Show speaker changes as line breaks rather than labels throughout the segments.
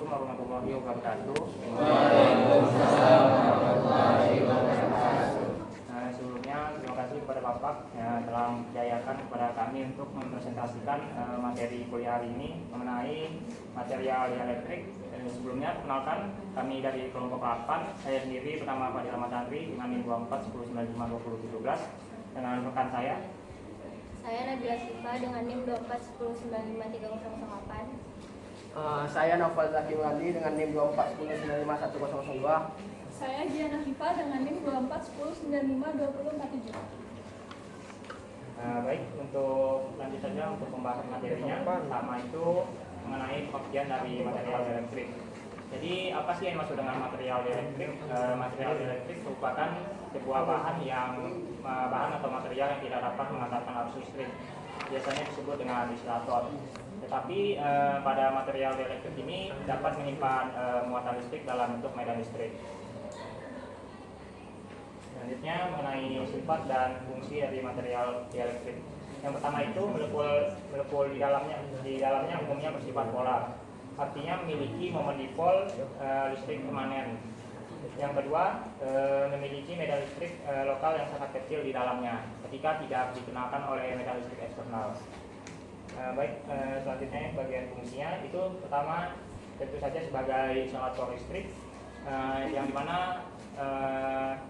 Assalamualaikum warahmatullahi wabarakatuh.
Waalaikumsalam warahmatullahi wabarakatuh.
Sebelumnya terima kasih kepada Bapak yang telah mempercayakan kepada kami untuk mempresentasikan materi kuliah hari ini mengenai material elektrik. Sebelumnya perkenalkan, kami dari kelompok 8, saya sendiri bernama Fadil Ahmad Andri dengan NIM 2410952017 dengan rekan saya.
Saya Nabila Sifa dengan NIM 2410953008.
Saya Novel Zaki Wali dengan NIM 2410951002.
Saya Diana Hifa dengan NIM 2410952047.
Baik, untuk lanjut saja untuk pembahasan materinya. Pertama itu mengenai pengertian dari material elektrik. Jadi apa sih yang dimaksud dengan material elektrik? Material elektrik merupakan sebuah bahan atau material yang tidak dapat mengantarkan arus listrik. Biasanya disebut dengan insulator. Tetapi pada material elektrik ini dapat menyimpan muatan listrik dalam bentuk medan listrik. Selanjutnya mengenai sifat dan fungsi dari material elektrik. Yang pertama itu molekul di dalamnya umumnya bersifat polar. Artinya memiliki momen dipol listrik permanen. Yang kedua, memiliki medan listrik lokal yang sangat kecil di dalamnya ketika tidak dikenalkan oleh medan listrik eksternal. Selanjutnya bagian fungsinya itu pertama tentu saja sebagai isolator listrik, yang dimana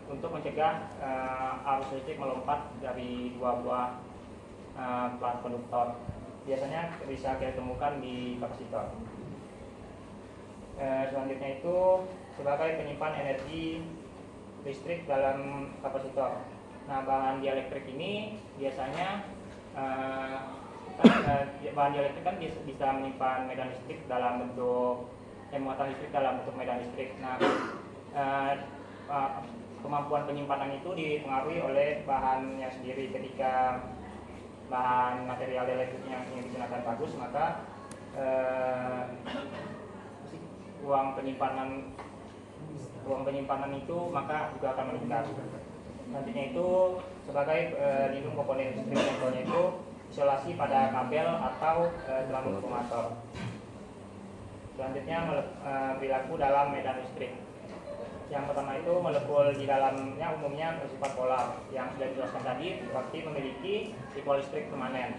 untuk mencegah arus listrik melompat dari dua buah plat konduktor. Biasanya bisa kita temukan di kapasitor. Selanjutnya itu sebagai penyimpan energi listrik dalam kapasitor. Nah, bahan dielektrik ini biasanya bahan dielektrik kan bisa menyimpan medan listrik dalam bentuk muatan listrik dalam bentuk medan listrik. Nah, kemampuan penyimpanan itu dipengaruhi oleh bahannya sendiri. Ketika bahan material elektriknya yang digunakan bagus, maka ruang penyimpanan itu maka juga akan meningkat. Nantinya itu sebagai pelindung komponen listrik, contohnya itu isolasi pada kabel atau transformator. Selanjutnya berlaku dalam medan listrik. Yang pertama itu molekul di dalamnya umumnya bersifat polar, yang sudah dijelaskan tadi, seperti memiliki dipol listrik permanen.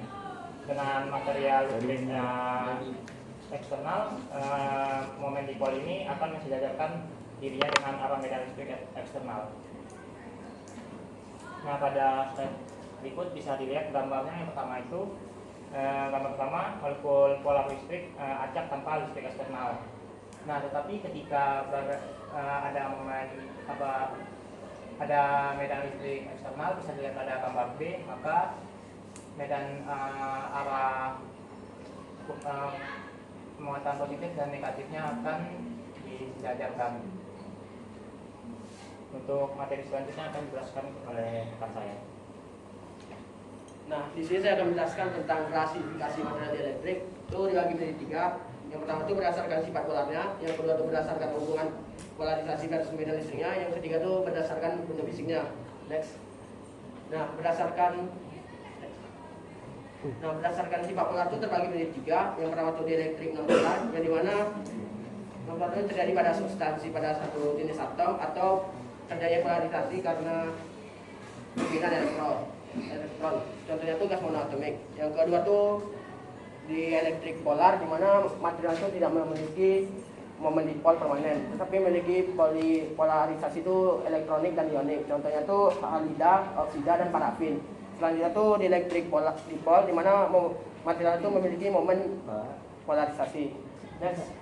Dengan material listrik eksternal, momen dipol ini akan mensejajarkan dirinya dengan arah medan listrik eksternal. Nah, pada slide berikut bisa dilihat gambarnya. Yang pertama itu gambar pertama, molekul polar listrik acak tanpa listrik eksternal. Nah, tetapi ketika ada medan listrik eksternal, bisa dilihat pada gambar B, maka medan arah muatan positif dan negatifnya akan disejajarkan. Untuk materi selanjutnya akan dijelaskan oleh rekan saya.
Nah, di sini saya akan menjelaskan tentang klasifikasi material elektrik. Itu dibagi menjadi 3. Yang pertama itu berdasarkan sifat polarnya, yang kedua itu berdasarkan hubungan polarisasi versus medan listriknya, yang ketiga itu berdasarkan bentuk fisiknya. Next. Nah, berdasarkan sifat polar itu terbagi menjadi 3. Yang pertama itu dielektrik non polar, yang dimana non polar itu terjadi pada substansi pada satu jenis atom atau terjadi polarisasi karena perbedaan elektron. Contohnya itu gas monoatomik. Yang kedua itu dielektrik polar, dimana material itu tidak memiliki momen dipol permanen, tetapi memiliki polarisasi itu elektronik dan ionik. Contohnya itu halida, oksida, dan parafin. Selanjutnya itu dielektrik dipol, di mana material itu memiliki momen polarisasi. Next.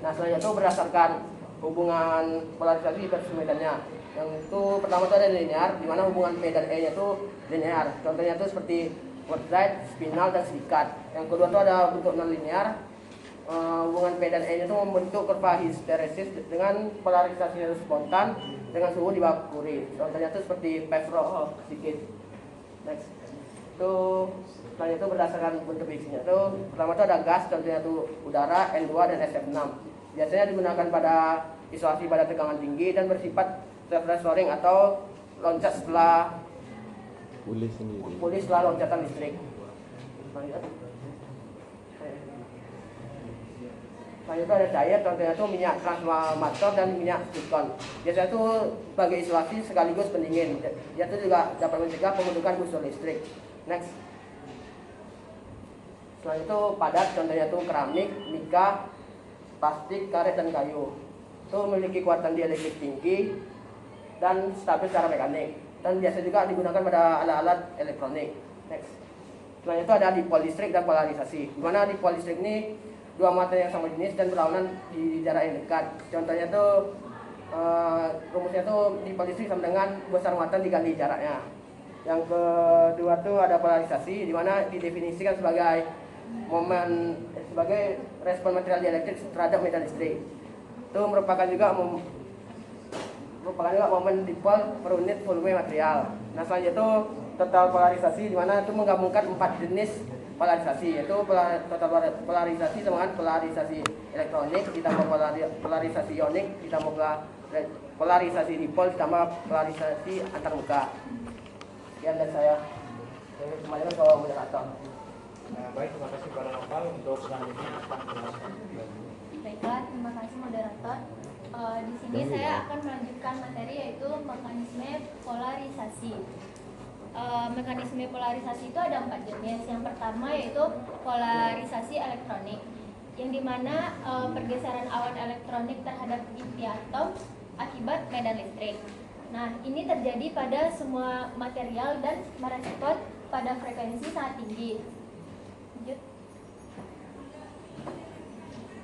Nah, selanjutnya itu berdasarkan hubungan polarisasi versus medannya. Yang itu pertama itu ada linear, di mana hubungan medan E-nya itu linear. Contohnya itu seperti quartzite, spinal, dan silikat. Yang kedua itu ada bentuk non linear. Hubungan P dan E-nya itu membentuk kurva histeresis dengan polarisasi spontan dengan suhu di bawah Curie. Contohnya itu seperti perovskite. Next. Itu selanjutnya itu berdasarkan bentuk fisiknya. Itu pertama itu ada gas, contohnya itu udara, N2 dan SF6. Biasanya digunakan pada isolasi pada tegangan tinggi dan bersifat self-restoring atau loncat setelah pulih setelah loncatan listrik. Selanjutnya ada cair, contohnya itu minyak transformator dan minyak silikon. Biasanya itu sebagai isolasi sekaligus pendingin. Dia itu juga dapat mencegah pembentukan busur listrik. Next. Selanjutnya itu padat, contohnya itu keramik, mika, plastik, karet, dan kayu. Itu memiliki kekuatan dielektrik tinggi dan stabil secara mekanik. Dan biasa juga digunakan pada alat-alat elektronik. Next. Selanjutnya itu ada dipol listrik dan polarisasi. Di mana dipol listrik ini dua materi yang sama jenis dan berlawanan di jarak yang dekat. Contohnya itu rumusnya itu dipol listrik sama dengan besar muatan dikali jaraknya. Yang kedua itu ada polarisasi, di mana didefinisikan sebagai sebagai respon material dielektrik terhadap medan listrik. Itu merupakan juga momen dipol per unit volume material. Nah, selanjutnya itu total polarisasi, di mana itu menggabungkan 4 jenis polarisasi, yaitu total polarisasi sama dengan polarisasi elektronik ditambah polarisasi ionik ditambah polarisasi dipol ditambah polarisasi antarmuka. Sekian dari saya. Kembali ke moderator.
Baik, terima kasih kepada Noval untuk selanjutnya akan menjelaskan.
Baiklah, terima kasih moderator. Di sini saya akan melanjutkan materi yaitu mekanisme polarisasi. Mekanisme polarisasi itu ada 4 jenis. Yang pertama yaitu polarisasi elektronik, yang dimana pergeseran awan elektronik terhadap inti atom akibat medan listrik. Nah, ini terjadi pada semua material dan merespon pada frekuensi sangat tinggi. Lanjut.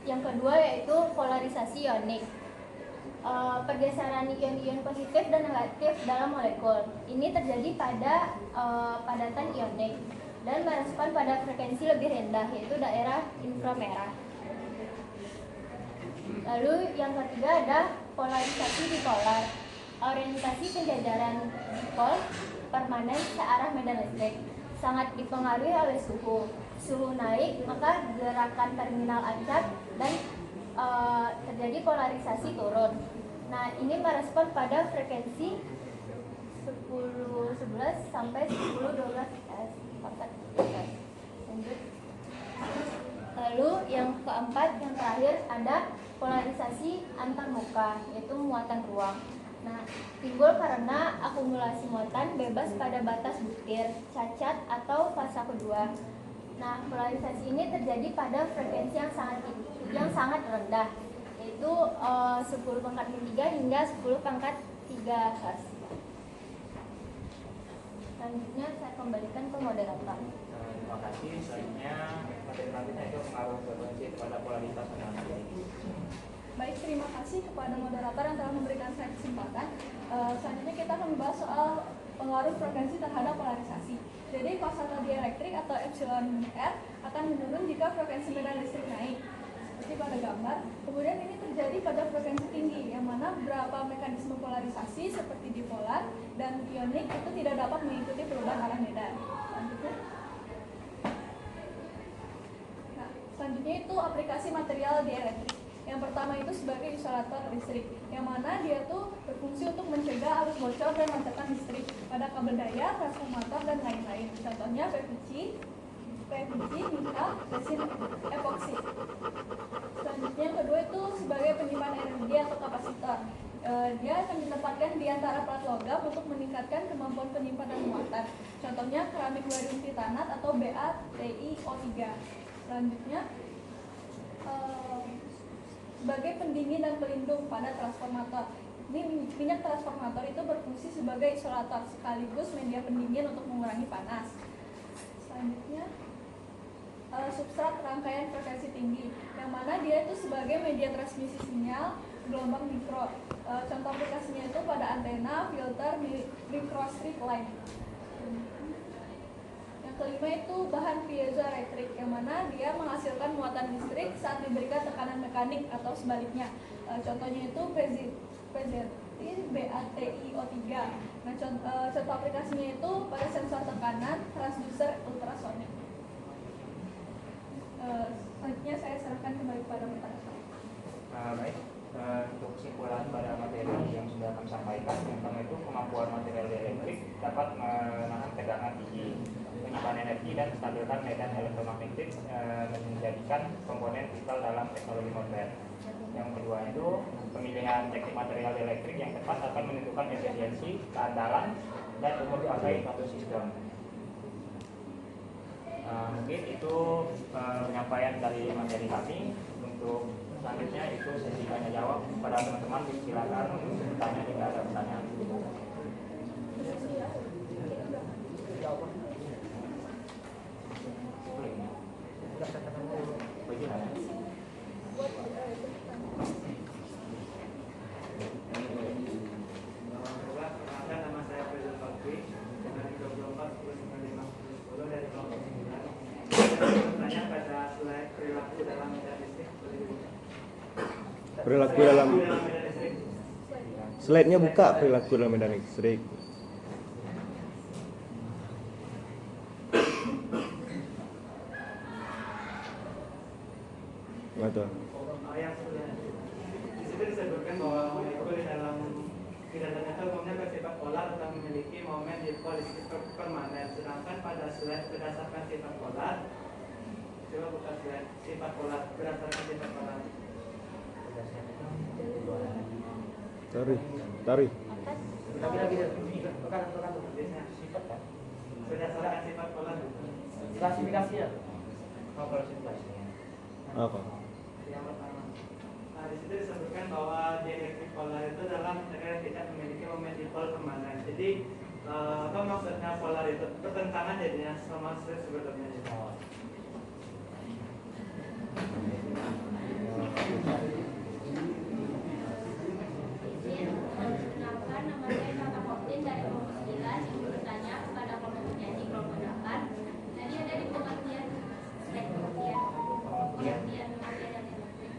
Yang kedua yaitu polarisasi ionik. Pergeseran ion-ion positif dan negatif dalam molekul. Ini terjadi pada padatan ionik dan merespon pada frekuensi lebih rendah, yaitu daerah inframerah. Lalu yang ketiga ada polarisasi dipolar. Orientasi penjajaran dipol permanen searah medan listrik sangat dipengaruhi oleh suhu. Suhu naik, maka gerakan terminal acak dan terjadi polarisasi turun. Nah, ini merespon pada frekuensi 1011 sampai 1012 Hz. Lanjut. Lalu yang keempat, yang terakhir ada polarisasi antarmuka, yaitu muatan ruang. Nah, timbul karena akumulasi muatan bebas pada batas butir, cacat, atau fasa kedua. Nah, polarisasi ini terjadi pada frekuensi yang sangat rendah, yaitu 10 pangkat 3 hingga 10 pangkat 3 Hz. Selanjutnya saya kembalikan ke moderator.
Terima kasih. Selanjutnya materi selanjutnya itu pengaruh frekuensi kepada polaritas energi.
Baik, terima kasih kepada moderator yang telah memberikan saya kesempatan. Selanjutnya kita akan membahas soal pengaruh frekuensi terhadap polarisasi. Jadi konstan dielektrik atau epsilon R akan menurun jika frekuensi medan listrik naik, seperti pada gambar. Kemudian ini terjadi pada frekuensi tinggi, yang mana beberapa mekanisme polarisasi seperti dipolar dan ionik itu tidak dapat mengikuti perubahan arah medan. Selanjutnya itu aplikasi material dielektrik. Yang pertama itu sebagai isolator listrik, yang mana dia tuh berfungsi untuk mencegah arus bocor dan lonjakan listrik pada kabel daya, transformator, dan lain-lain. Contohnya PVC, mika, resin epoksi. Selanjutnya yang kedua itu sebagai penyimpan energi atau kapasitor. Dia akan ditempatkan di antara plat logam untuk meningkatkan kemampuan penyimpanan muatan. Contohnya keramik barium titanat atau BaTiO3. Selanjutnya sebagai pendingin dan pelindung pada transformator. Ini minyak transformator itu berfungsi sebagai isolator sekaligus media pendingin untuk mengurangi panas. Selanjutnya substrat rangkaian frekuensi tinggi, yang mana dia itu sebagai media transmisi sinyal gelombang mikro. Contoh aplikasinya itu pada antena, filter, microstrip line. Kelima itu bahan piezoelektrik, yang mana dia menghasilkan muatan listrik saat diberikan tekanan mekanik atau sebaliknya. Contohnya itu BaTiO3. Nah, contoh aplikasinya itu pada sensor tekanan, transducer ultrasonik. Selanjutnya saya serahkan kembali kepada moderator.
Baik, untuk kesimpulan pada materi yang sudah kami sampaikan, yang pertama itu kemampuan material elektrik dapat menahan tegangan tinggi, menyimpan energi memperbaiki dan stabilkan medan elektromagnetik menjadikan komponen vital dalam teknologi modern. Yang kedua itu pemilihan teknik material elektrik yang tepat akan menentukan efisiensi, keandalan, dan umur pakai suatu sistem. Mungkin itu penyampaian dari materi kami. Untuk selanjutnya itu sesi tanya jawab pada teman-teman, silakan bertanya jika ada pertanyaan.
Perilaku dalam slide-nya buka, perilaku dalam medan listrik. Betul.
Di situ disebutkan bahwa molekul di dalam kegiatan itu umumnya bersifat polar atau memiliki momen dipol listrik permanen. Sedangkan pada slide berdasarkan sifat polar, coba buka slide sifat polar berdasarkan sifat polar.
Tarik.
Berdasarkan sifat polar.
Klasifikasinya.
Apa?
Yang pertama. Nah, di situ disebutkan bahwa dielektrik polar itu dalam material yang tidak memiliki momen dipol permanen. Jadi apa maksudnya polar itu? Pertentangan jadinya sama sebetulnya.
Menggunakan namanya kata Koptin dari kelompok 9 yang bertanya kepada kelompok penyanyi kelompok 8. Tadi ada di pengertian material dan elektrik.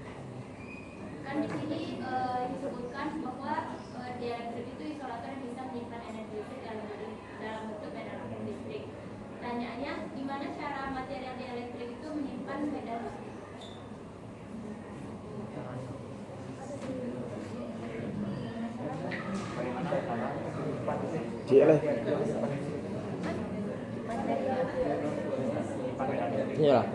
Kan di sini disebutkan bahwa dielektrik itu isolator yang bisa menyimpan energi listrik dalam bentuk medan listrik. Pertanyaannya, gimana cara material dielektrik itu menyimpan medan listrik?
Cieleh. Iyalah.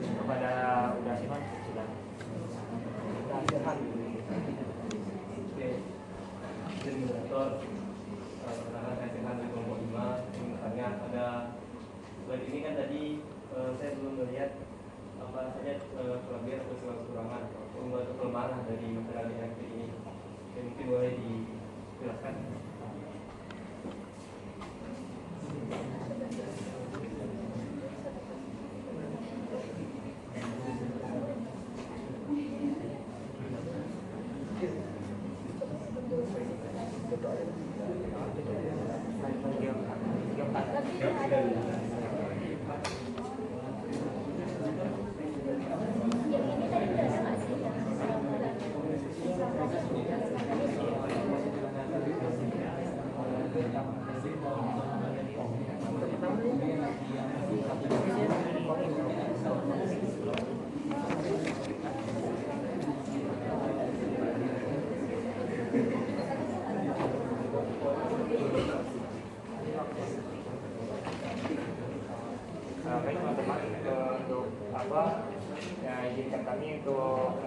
Kepada udah sih Mas, silakan.
Generator pertama saya dengan di kelompok 5 misalnya ada slide ini kan tadi saya belum melihat apa saja kelebihan atau kekurangan atau kelemahan dari material elektrik ini. Mungkin boleh dijelaskan.
Baik teman-teman, untuk apa ya, izinkan kami untuk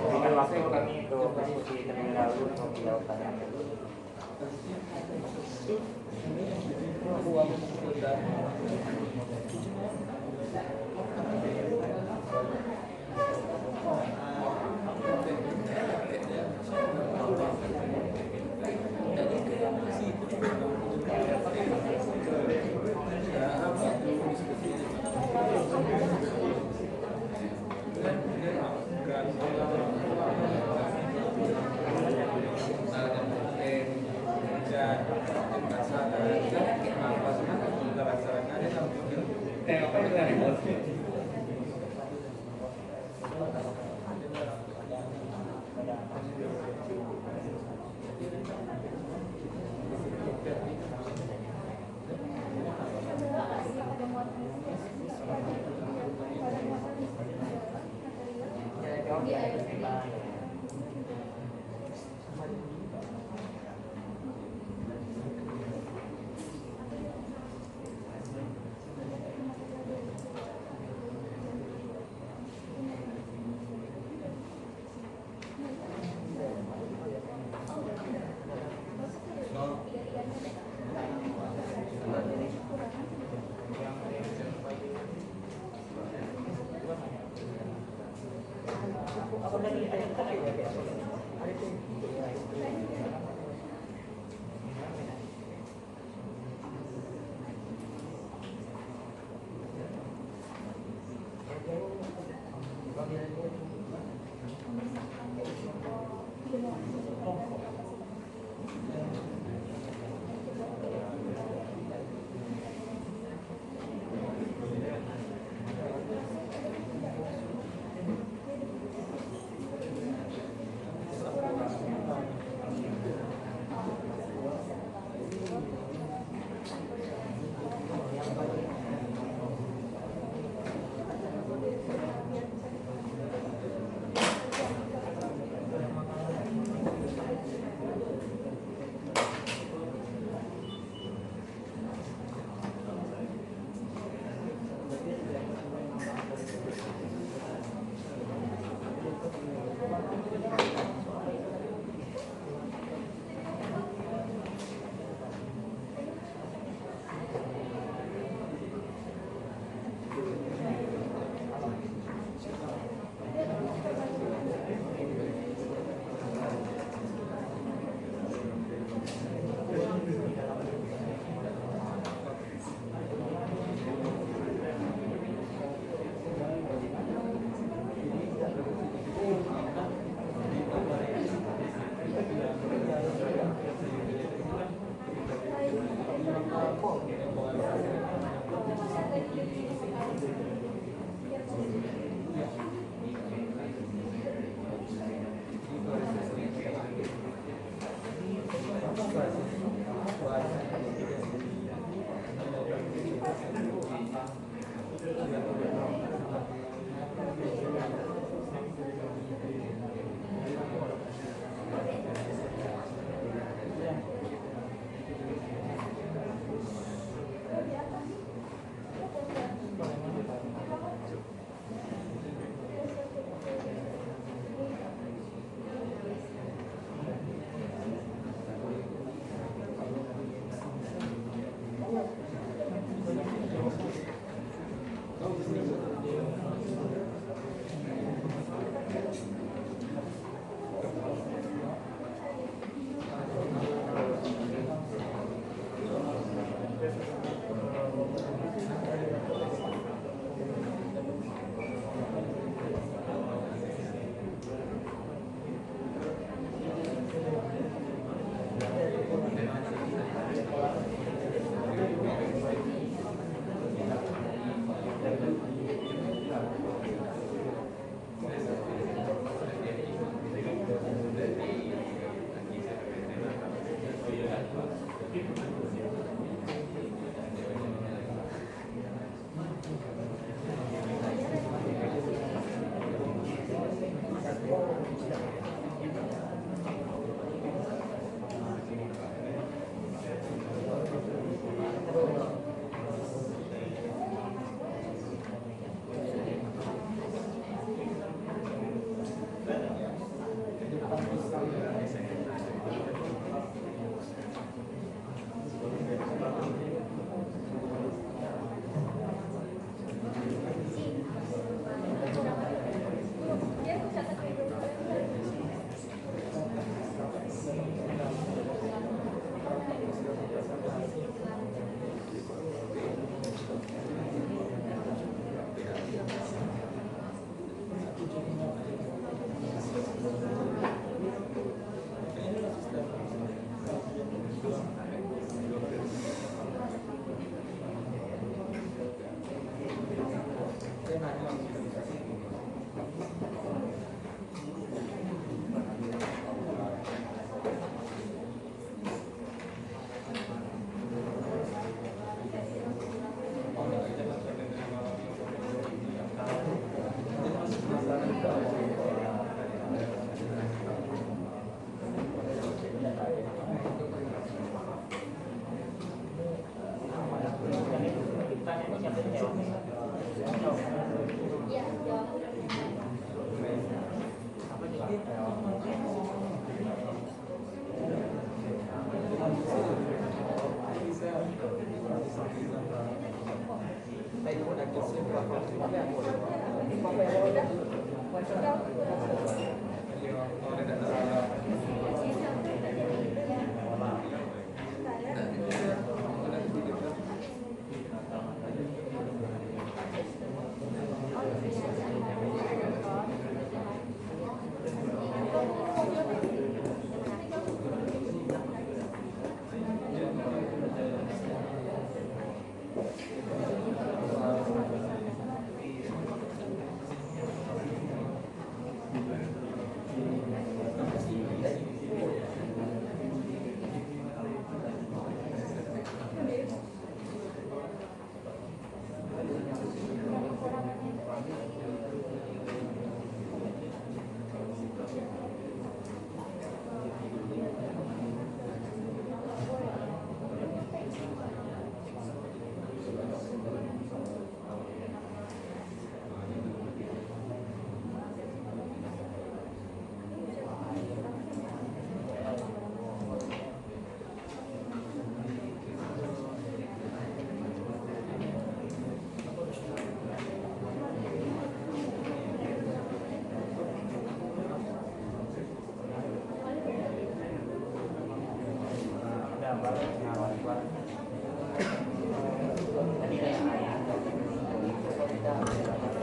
berikan waktu kami untuk diskusi terlebih dahulu untuk menjawab pertanyaan.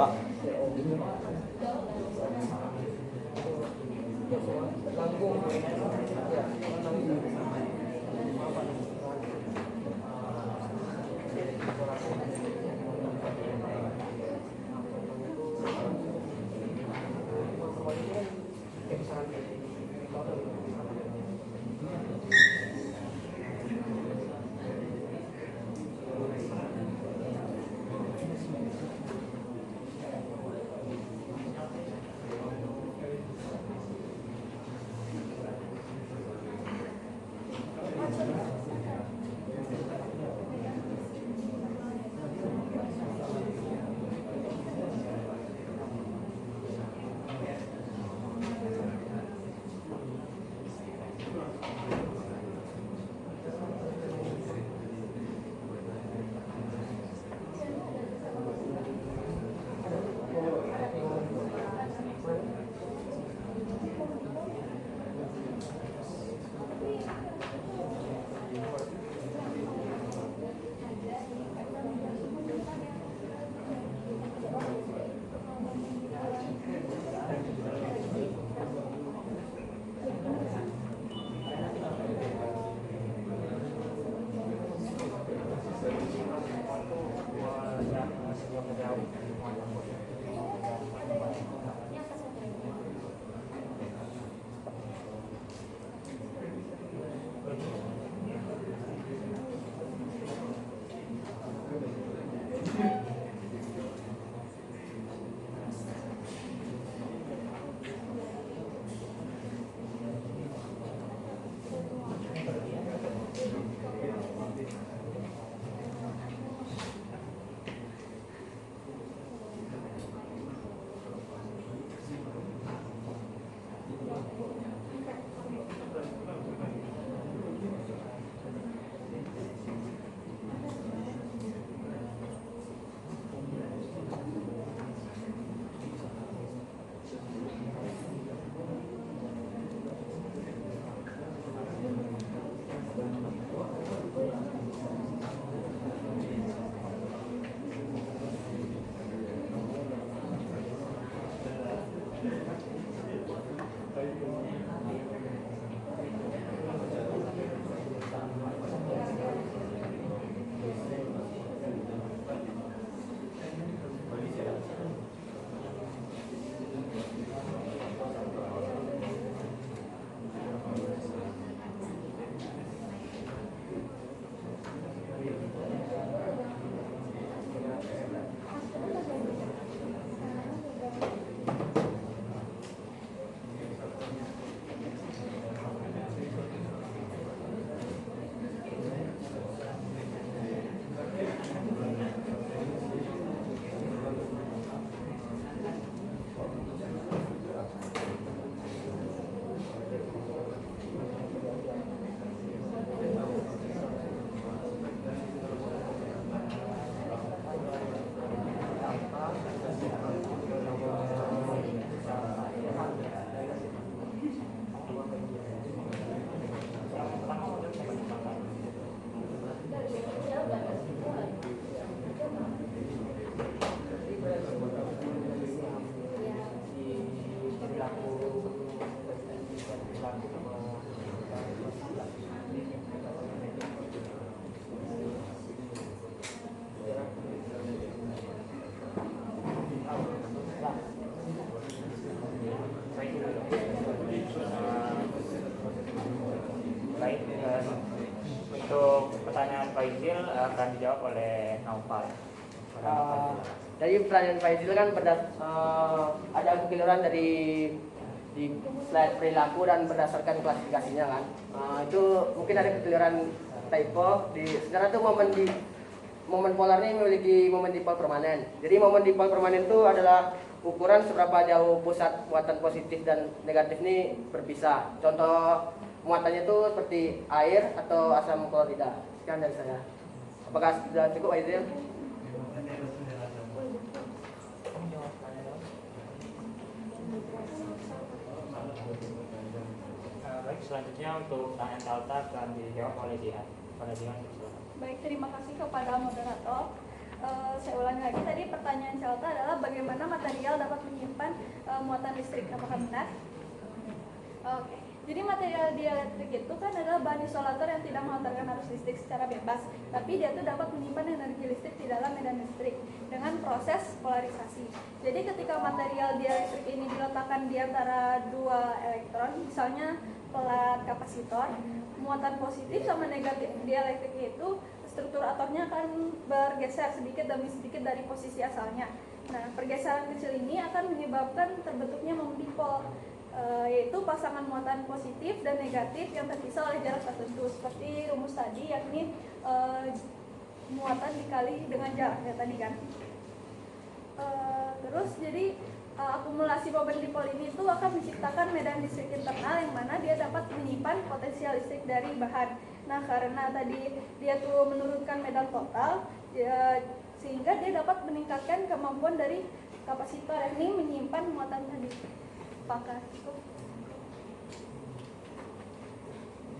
Pak.
Faizil akan dijawab oleh Naufal.
Dari pertanyaan Faizil kan ada kekeliruan di slide perilaku dan berdasarkan klasifikasinya kan. Itu mungkin ada kekeliruan typo sebenarnya itu momen polar ini memiliki momen dipol permanen. Jadi momen dipol permanen itu adalah ukuran seberapa jauh pusat muatan positif dan negatif ini berpisah. Contoh muatannya itu seperti air atau asam klorida. Sekian dari saya. Apakah sudah cukup, Faizil?
Baik, selanjutnya untuk pertanyaan Salta akan dijawab oleh Dian. Pada Dian.
Baik, terima kasih kepada moderator. Saya ulangi lagi, tadi pertanyaan Celta adalah bagaimana material dapat menyimpan muatan listrik, apakah benar? Oke, jadi material dielektrik itu kan adalah bahan isolator yang tidak mengantarkan arus listrik secara bebas, tapi dia itu dapat menyimpan energi listrik di dalam medan listrik dengan proses polarisasi. Jadi ketika material dielektrik ini diletakkan di antara dua elektron, misalnya pelat kapasitor, muatan positif sama negatif dielektrik itu struktur atomnya akan bergeser sedikit demi sedikit dari posisi asalnya. Nah, pergeseran kecil ini akan menyebabkan terbentuknya momen dipol, yaitu pasangan muatan positif dan negatif yang terpisah oleh jarak tertentu. Seperti rumus tadi, yakni muatan dikali dengan jarak ya tadi kan. Terus jadi akumulasi momen dipol ini itu akan menciptakan medan listrik internal yang mana dia dapat menyimpan potensial listrik dari bahan. Nah, karena tadi dia tuh menurunkan medan total, sehingga dia dapat meningkatkan kemampuan dari kapasitor ini menyimpan muatan tadi. Apakah cukup?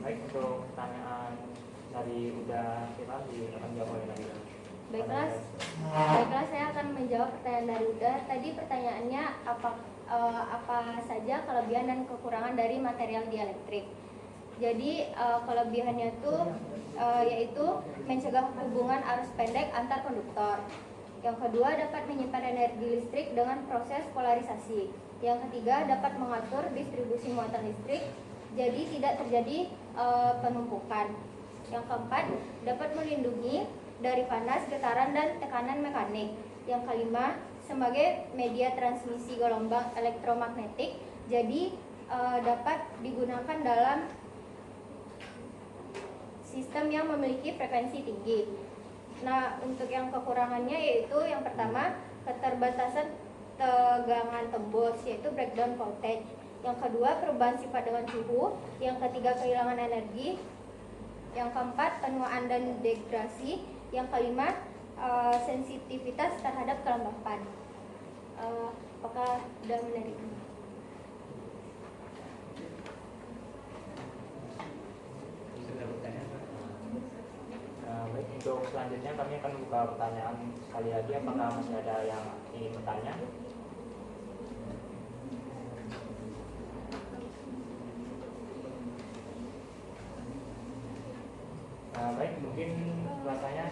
Baik, untuk pertanyaan dari Uda Firali akan dijawab oleh Nabila.
Baiklah, saya akan menjawab pertanyaan dari Uda. Tadi pertanyaannya apa saja kelebihan dan kekurangan dari material dielektrik. Jadi kelebihannya itu yaitu mencegah hubungan arus pendek antar konduktor. Yang kedua, dapat menyimpan energi listrik dengan proses polarisasi. Yang ketiga, dapat mengatur distribusi muatan listrik, jadi tidak terjadi penumpukan. Yang keempat, dapat melindungi dari panas, getaran, dan tekanan mekanik. Yang kelima, sebagai media transmisi gelombang elektromagnetik, jadi dapat digunakan dalam sistem yang memiliki frekuensi tinggi. Nah, untuk yang kekurangannya yaitu yang pertama, keterbatasan tegangan tembus, yaitu breakdown voltage. Yang kedua, perubahan sifat dengan suhu. Yang ketiga, kehilangan energi. Yang keempat, penuaan dan degradasi. Yang kelima, sensitivitas terhadap kelembapan. Apakah sudah menerima?
Baik, untuk selanjutnya kami akan buka pertanyaan sekali lagi. Apakah masih ada yang ingin bertanya? Baik, mungkin rasanya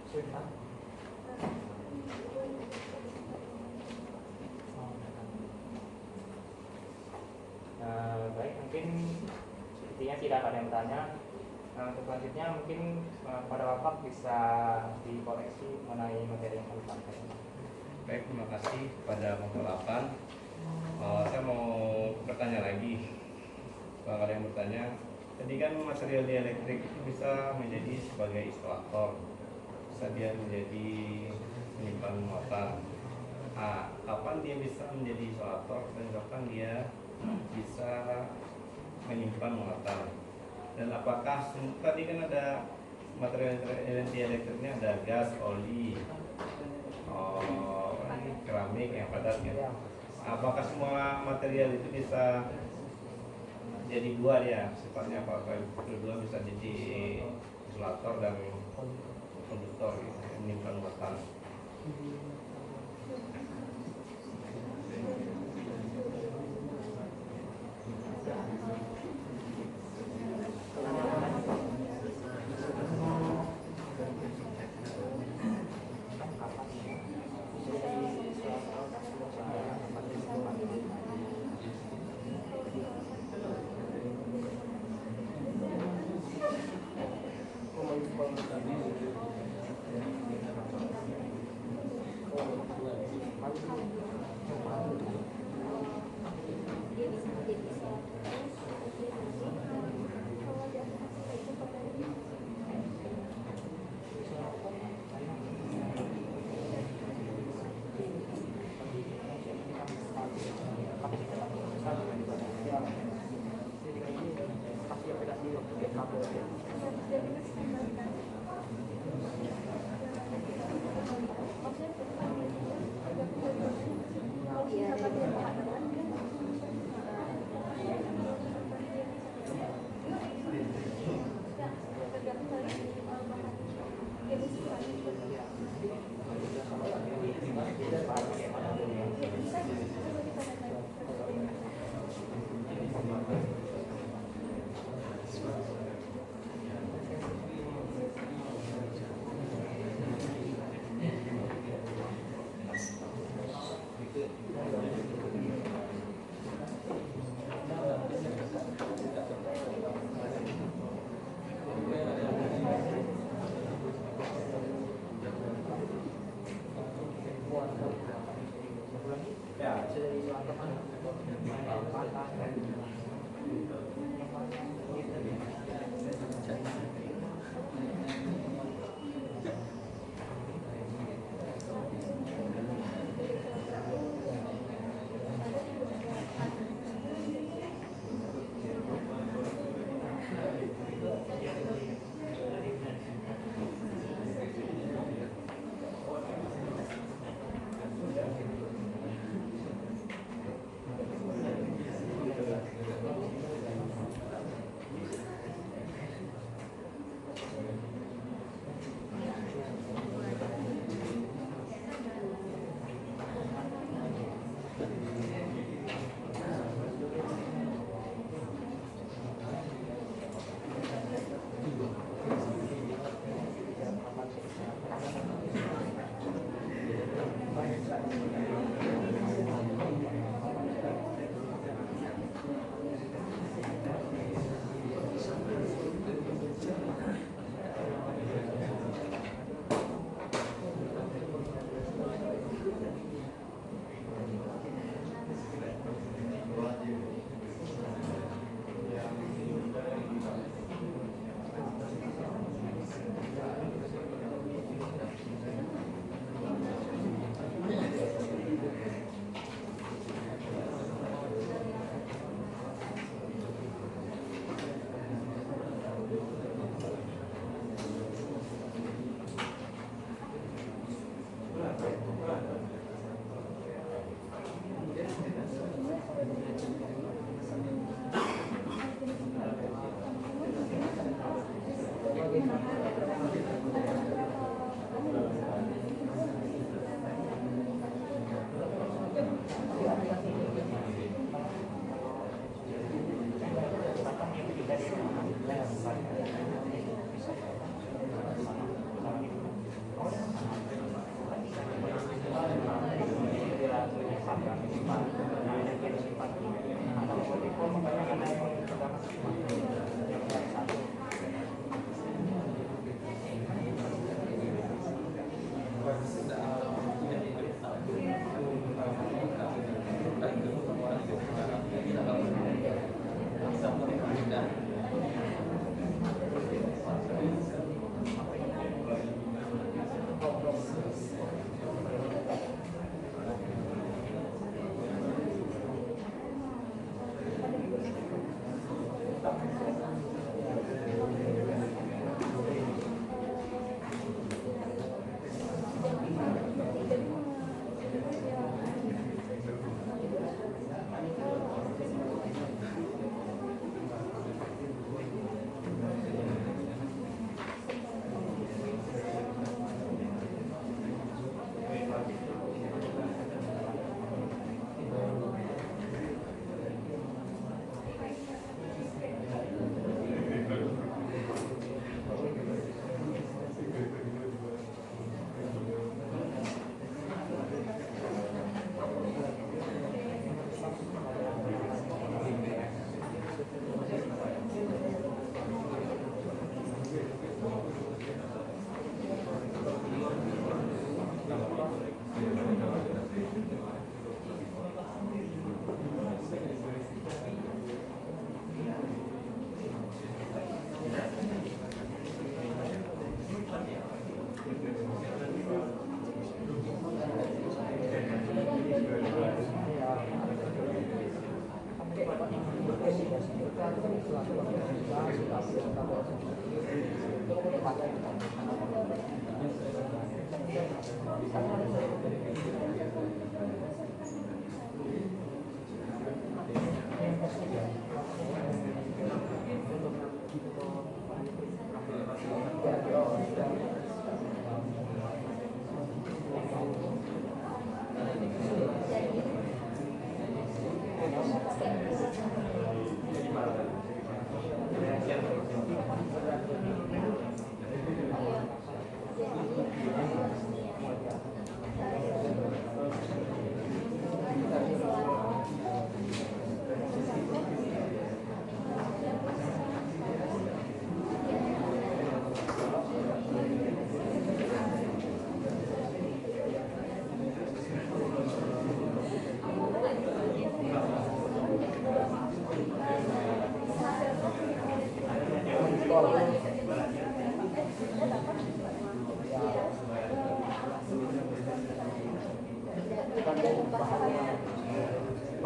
sudah. Baik, mungkin sepertinya tidak ada yang bertanya. Untuk selanjutnya mungkin pada Bapak bisa dikoreksi mengenai materi yang kami sampaikan.
Baik, terima kasih pada Bapak 8. Saya mau bertanya lagi. Kalau ada yang bertanya, tadi kan material dielektrik itu bisa menjadi sebagai isolator, bisa dia menjadi penyimpan muatan. Kapan dia bisa menjadi isolator dan kapan dia bisa menyimpan muatan? Dan apakah tadi kan ada material dielektriknya ada gas, oli, keramik yang padat ya. Apakah semua material itu bisa jadi dua ya sifatnya, apakah kedua bisa jadi isolator dan konduktor gitu, menyimpan muatan?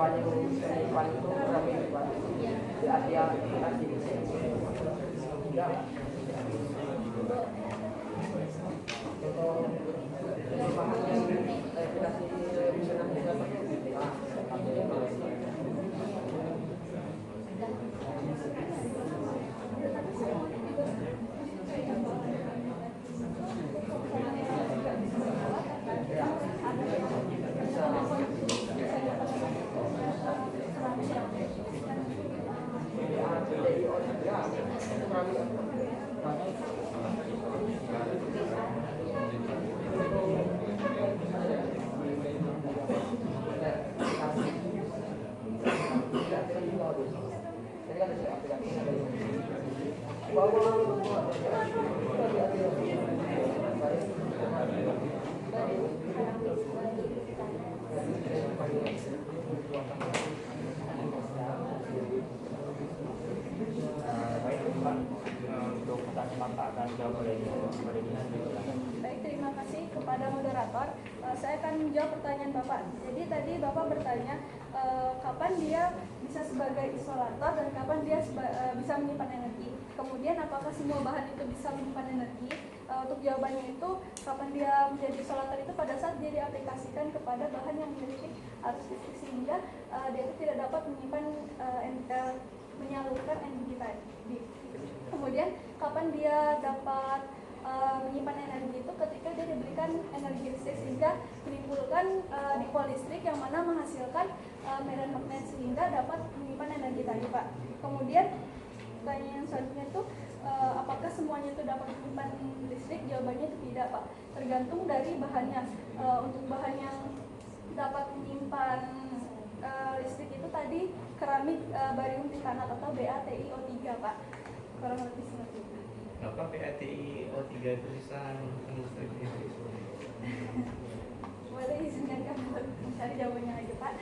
bahan yang bisa menyimpan itu keramik Pak. Di area aplikasi. Ya. Contoh bahan yang aplikasi misalnya kita pakai
Baik, terima kasih kepada moderator. Saya akan menjawab pertanyaan Bapak. Jadi tadi Bapak bertanya kapan dia bisa sebagai isolator dan kapan dia bisa menyimpan energi. Kemudian apakah semua bahan itu bisa menyimpan energi? Untuk jawabannya itu kapan dia menjadi isolator itu pada saat dia diaplikasikan kepada bahan yang memiliki arus listrik sehingga dia itu tidak dapat menyimpan menyalurkan energi tadi. Kemudian kapan dia dapat menyimpan energi itu ketika dia diberikan energi listrik sehingga menimbulkan dipol listrik yang mana menghasilkan medan magnet sehingga dapat menyimpan energi tadi Pak. Kemudian pertanyaan selanjutnya itu apakah semuanya itu dapat menyimpan listrik? Jawabannya itu tidak Pak. Tergantung dari bahannya. Untuk bahan yang dapat menyimpan listrik itu tadi keramik barium titanat atau BaTiO3 Pak. Kurang lebih seperti itu.
Kenapa BaTiO3 itu bisa listrik?
Boleh izinkan kami mencari jawabannya lagi Pak.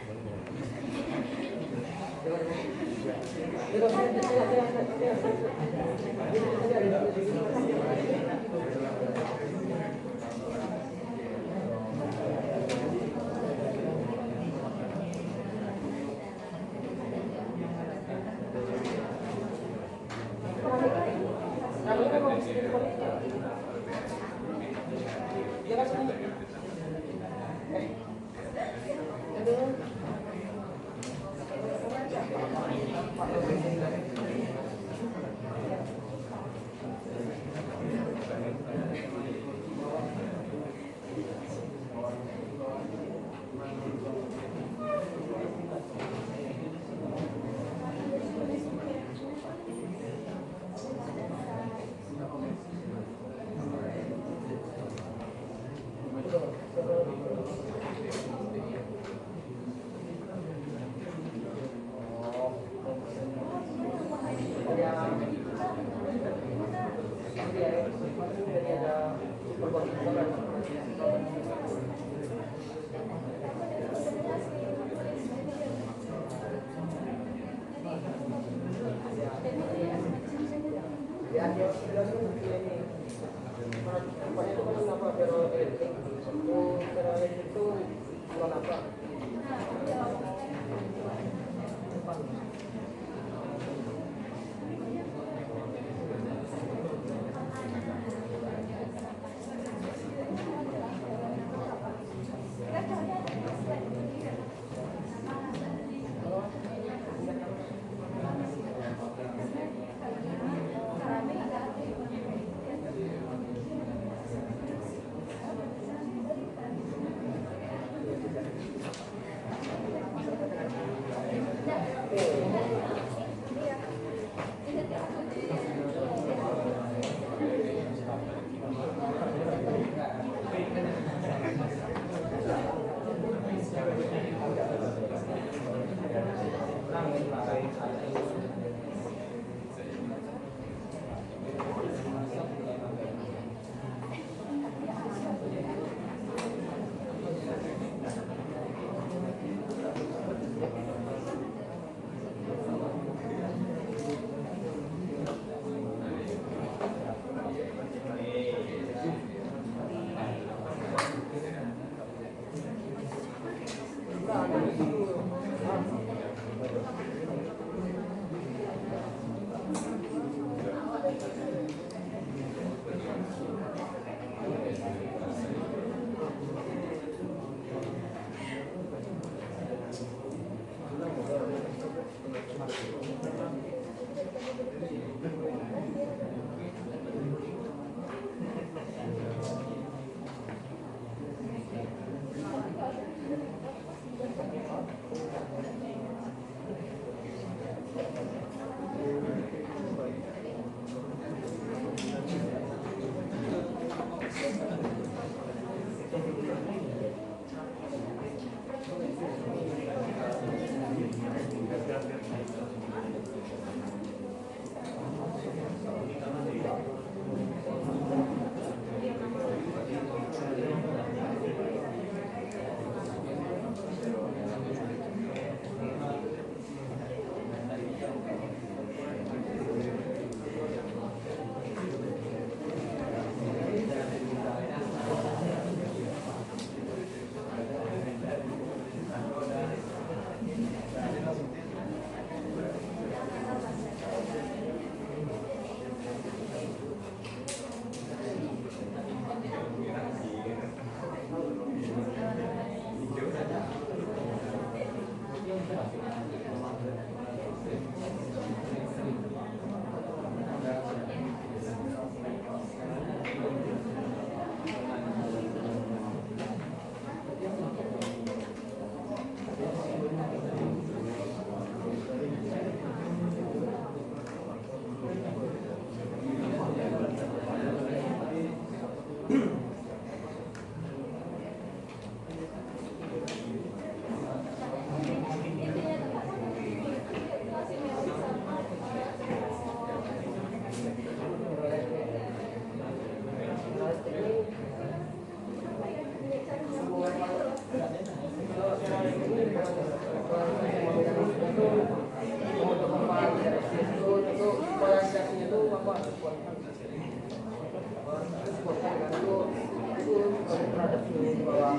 bawah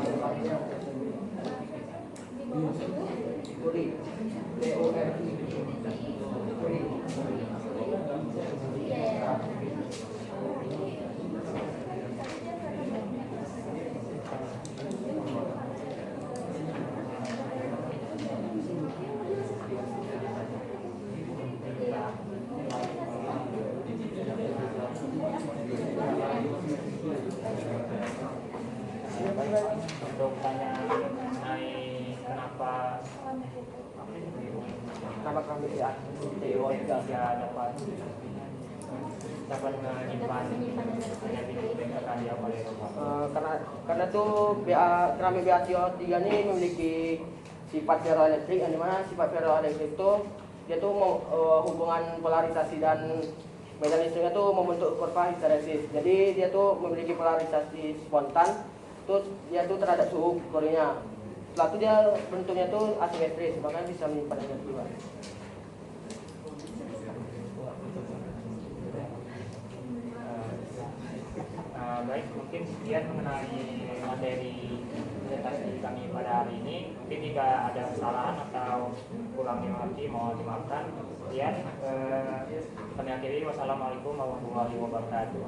Uri. DORI. Uri.
Untuk tanya mengenai kenapa
kami ya TO
dia dapat menyimpan energi akan dia oleh
karena tuh keramik BaTiO3 ini memiliki sifat ferroelektrik, yang dimana sifat ferroelektrik itu dia tuh hubungan polarisasi dan medan listriknya tuh membentuk kurva histeresis. Jadi dia tuh memiliki polarisasi spontan, terus dia tuh terhadap suhu Curie-nya. Setelah itu dia bentuknya tuh asimetris, makanya bisa menyimpan energi.
Baik, mungkin sekian mengenai materi presentasi kami pada hari ini. Mungkin jika ada kesalahan atau kurang dimengerti mohon dimaafkan. Sekian, kami akhiri. Wassalamualaikum warahmatullahi wabarakatuh.